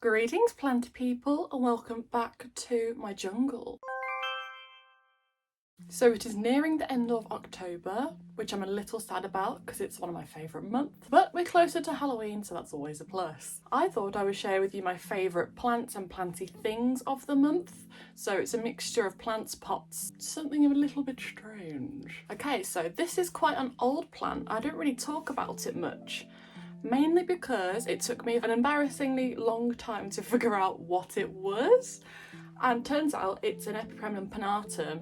Greetings planty people and welcome back to my jungle. So it is nearing the end of October, which I'm a little sad about because it's one of my favourite months, but we're closer to Halloween, so that's always a plus. I thought I would share with you my favourite plants and planty things of the month. So it's a mixture of plants, pots, something a little bit strange. Okay, so this is quite an old plant. I don't really talk about it much, mainly because it took me an embarrassingly long time to figure out what it was. And turns out it's an Epipremnum pinnatum.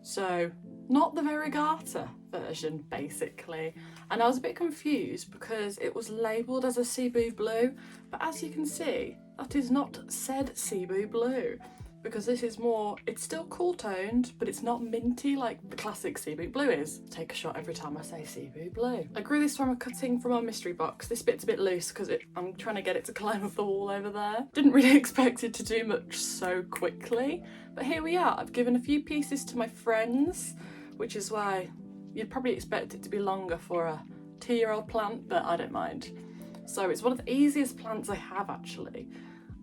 So not the variegata version, basically. And I was a bit confused because it was labelled as a Cebu blue, but as you can see, that is not said Cebu blue, because this is more, it's still cool toned, but it's not minty like the classic Cebu blue is. Take a shot every time I say Cebu blue. I grew this from a cutting from our mystery box. This bit's a bit loose because I'm trying to get it to climb up the wall over there. Didn't really expect it to do much so quickly, but here we are. I've given a few pieces to my friends, which is why you'd probably expect it to be longer for a 2-year-old plant, but I don't mind. So it's one of the easiest plants I have actually,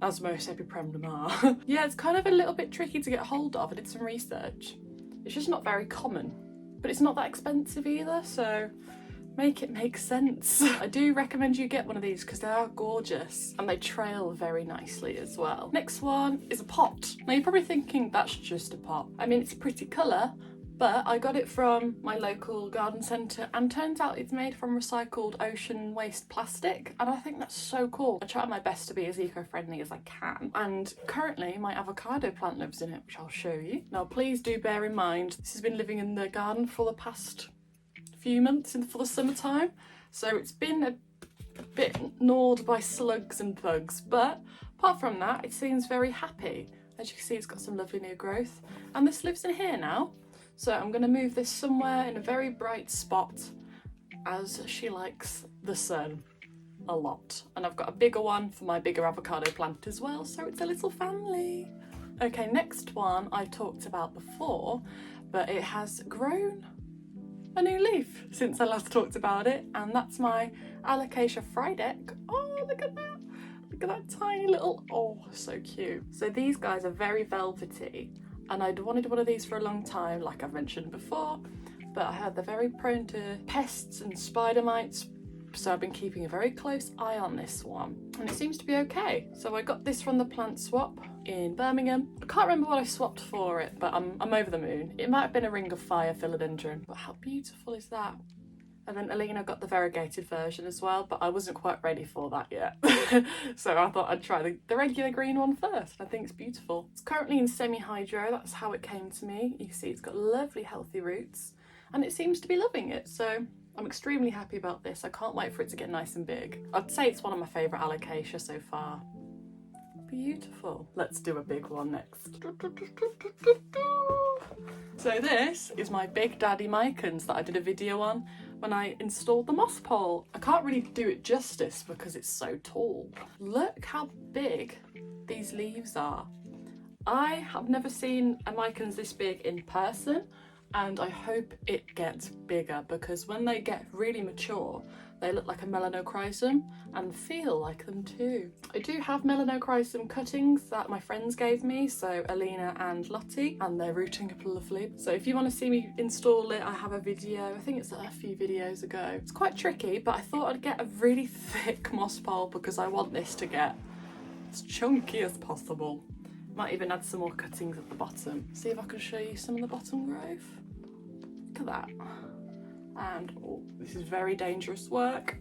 as most Epipremnum are. Yeah, it's kind of a little bit tricky to get hold of. I did some research. It's just not very common, but it's not that expensive either, so make it make sense. I do recommend you get one of these because they are gorgeous and they trail very nicely as well. Next one is a pot. Now you're probably thinking that's just a pot. I mean, it's a pretty colour, but I got it from my local garden centre and turns out it's made from recycled ocean waste plastic, and I think that's so cool. I try my best to be as eco-friendly as I can, and currently my avocado plant lives in it, which I'll show you. Now please do bear in mind this has been living in the garden for the past few months for the summertime, so it's been a bit gnawed by slugs and bugs, but apart from that it seems very happy. As you can see, it's got some lovely new growth, and this lives in here now. So I'm going to move this somewhere in a very bright spot as she likes the sun a lot. And I've got a bigger one for my bigger avocado plant as well, so it's a little family. Okay, next one I talked about before, but it has grown a new leaf since I last talked about it, and that's my Alocasia Frydek. Oh, look at that. Look at that tiny little, oh, so cute. So these guys are very velvety, and I'd wanted one of these for a long time, like I've mentioned before, but I heard they're very prone to pests and spider mites, so I've been keeping a very close eye on this one, and it seems to be okay. So I got this from the plant swap in Birmingham. I can't remember what I swapped for it, but I'm over the moon. It might have been a Ring of Fire philodendron, but how beautiful is that? And then Alina got the variegated version as well, but I wasn't quite ready for that yet. So I thought I'd try the regular green one first. I think it's beautiful. It's currently in semi-hydro, that's how it came to me. You can see it's got lovely healthy roots and it seems to be loving it. So I'm extremely happy about this. I can't wait for it to get nice and big. I'd say it's one of my favourite Alocasia so far. Beautiful. Let's do a big one next. So this is my Big Daddy Mycons that I did a video on when I installed the moss pole. I can't really do it justice because it's so tall. Look how big these leaves are. I have never seen a Mycons this big in person, and I hope it gets bigger because when they get really mature, they look like a melanochrysum and feel like them too. I do have melanochrysum cuttings that my friends gave me, so Alina and Lottie, and they're rooting up lovely. So if you want to see me install it, I have a video. I think it's a few videos ago. It's quite tricky, but I thought I'd get a really thick moss pole because I want this to get as chunky as possible. Might even add some more cuttings at the bottom. See if I can show you some of the bottom growth. Look at that. And oh, this is very dangerous work.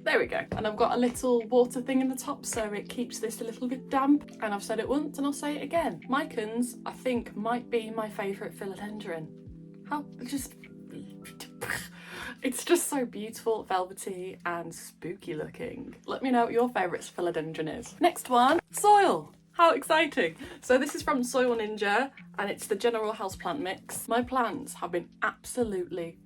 There we go. And I've got a little water thing in the top so it keeps this a little bit damp. And I've said it once and I'll say it again. Mycons, I think, might be my favourite philodendron. It's just so beautiful, velvety and spooky looking. Let me know what your favourite philodendron is. Next one, soil. How exciting! So this is from Soil Ninja and it's the general houseplant mix. My plants have been absolutely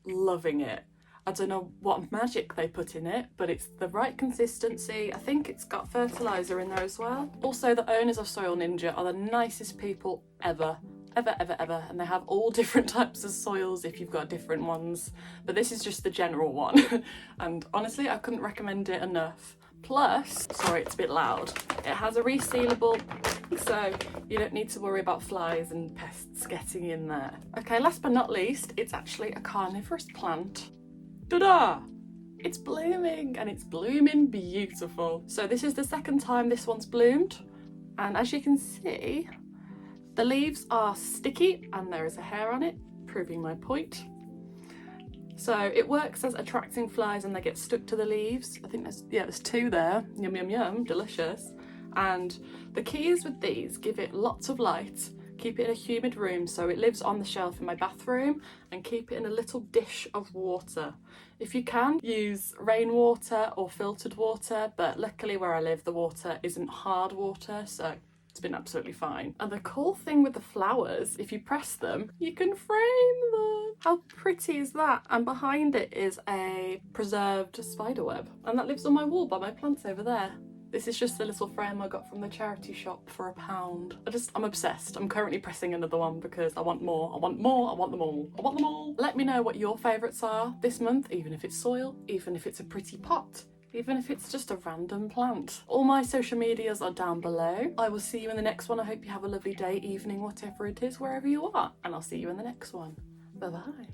loving it. I don't know what magic they put in it, but it's the right consistency. I think it's got fertiliser in there as well. Also, the owners of Soil Ninja are the nicest people ever. Ever, and they have all different types of soils if you've got different ones, but this is just the general one. And honestly, I couldn't recommend it enough. Plus, sorry, it's a bit loud, it has a resealable, so you don't need to worry about flies and pests getting in there. Okay, last but not least, it's actually a carnivorous plant. Ta-da! It's blooming, and it's blooming beautiful. So this is the second time this one's bloomed, and as you can see, the leaves are sticky and there is a hair on it, proving my point. So it works as attracting flies and they get stuck to the leaves. I think there's 2 there. Yum, yum, yum, delicious. And the key is with these, give it lots of light, keep it in a humid room so it lives on the shelf in my bathroom, and keep it in a little dish of water. If you can, use rainwater or filtered water, but luckily where I live the water isn't hard water, so it's been absolutely fine. And the cool thing with the flowers, if you press them, you can frame them. How pretty is that? And behind it is a preserved spiderweb, and that lives on my wall by my plants over there. This is just the little frame I got from the charity shop for £1. I'm obsessed. I'm currently pressing another one because I want more, I want more, I want them all. I want them all. Let me know what your favourites are this month, even if it's soil, even if it's a pretty pot, even if it's just a random plant. All my social medias are down below. I will see you in the next one. I hope you have a lovely day, evening, whatever it is, wherever you are. And I'll see you in the next one. Bye-bye.